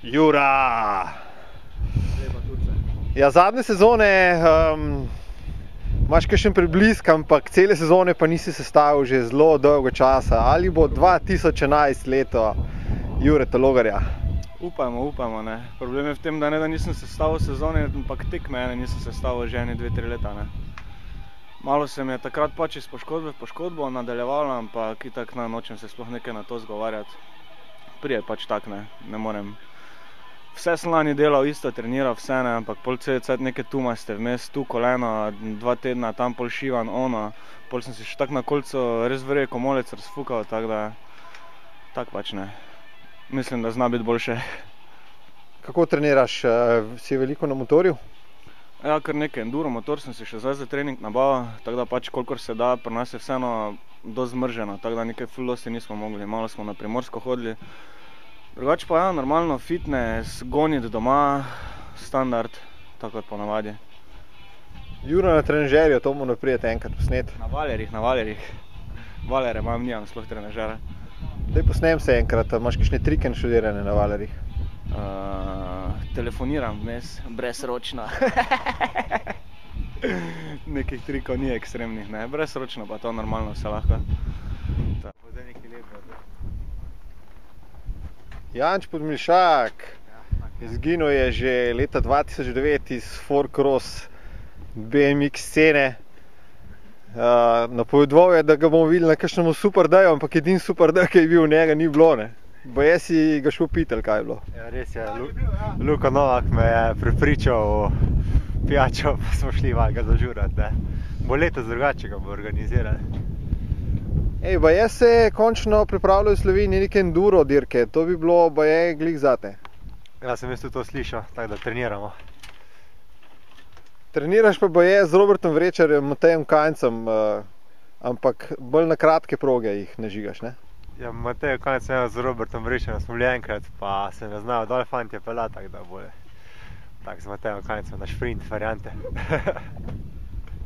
Jura! Ja, zadnje sezone imaš kakšen preblisk, ampak cele sezone pa nisi sestavil že zelo dolgo časa. Ali bo 2011 leto Jureta Logarja? Upamo, ne. Problem je v tem, da ne da nisem sestavil sezone, ampak tekme nisem sestavil že 1-2-3 leta, ne. Malo se mi je takrat pač iz poškodbe v poškodbo nadaljevalo, ampak itak nočem se sploh nekaj na to zgovarjati. Prije pač tak, ne morem. Vse sem lani delal isto, treniral vse, ne, ampak pol cel cajt neke tumaste vmes, tu koleno, 2 tedna tam pol šivan, pol sem si še tak na kolco res verje komolec razfukal, tak da, tak pač ne. Mislim, da zna biti boljše. Kako treniraš? Si veliko na motorju? Ja, kar nekaj enduro motor sem si še zdaj za trening nabavil, tako da pač kolikor se da, pri nas je vseeno dosti zmrženo, tako da nekaj ful dosti nismo mogli, malo smo na Primorsko hodili. Drugače pa ja, normalno fitness, goniti doma, standard, tako kot ponavadi. Juro na trenažerju, to mu naprijete enkrat posnet. Na valerjih. Valere imam, nimam sploh trenažera. Daj posnem se enkrat, imaš kakšne trike naštudirane na valerjih? Telefoniram vmes, brezročno. Nekih trikov ni ekstremnih, ne, brezročno pa to normalno se lahko. Janč Podmilšak, izginil je že leta 2009 iz 4Cross BMX scene. Napovedoval je, da ga bomo videli na kakšnem Super Daju, ampak edini Super Daj, ki je bil, njega ni bilo, ne. Baje si ga šel pitel, kaj je bilo. Ja, res je, Luka Novak me je prepričal pijačo, pa smo šli ga zažurati, ne. Bo letos drugače ga bo organizirali. Baje se končno pripravljajo v Sloveniji neke enduro dirke, to bi bilo baje glih zate. Ja, sem jaz tudi to slišal, tako da treniramo. Treniraš pa baje z Robertom Vrečarjem, Matejem Kajncem, ampak bolj na kratke proge jih nažigaš, ne? Ja, Matej Kajnc z Robertom Vrečarjem smo bili enkrat, pa se ne znajo dol fantje pelati, tako da bolje. Tak z Matejem Kajncem na šprint variante.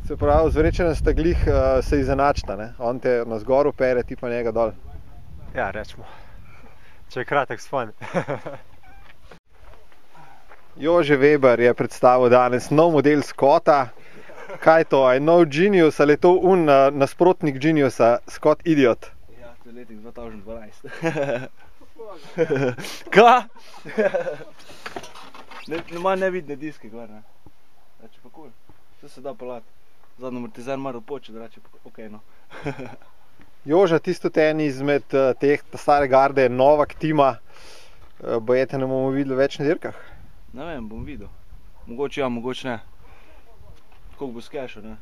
Se pravi, z Vrečarjem sta glih se izenačita, ne? On te na zgoru pere, ti pa njega dol. Ja, rečemo. Če je kratek spon. Jože Weber je predstavil danes nov model Scotta. Kaj je to, je nov Genius ali je to nasprotnik Geniusa, Scott Idiot? Ja, to je letnik 2012. Ka? Ima nevidne diske gor, ne. Reče pa kul, vse se da pelati. Zadnji amortizer malo poče, da reče pa okej, no. Joža, ti tudi eni izmed teh stare garde, Novak tima, baje te ne bomo videli več na dirkah? Ne vem, bom videl. Mogoče ja, mogoče ne. Koliko bo skešal, ne.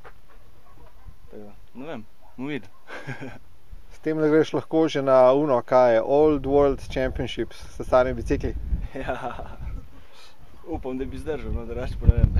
Ne vem, bom videl. S tem da greš lahko že na kaj je, Old World Championships, s starimi bicikli. Ja, upam, da bi zdržal, no, da reč pa ne vem.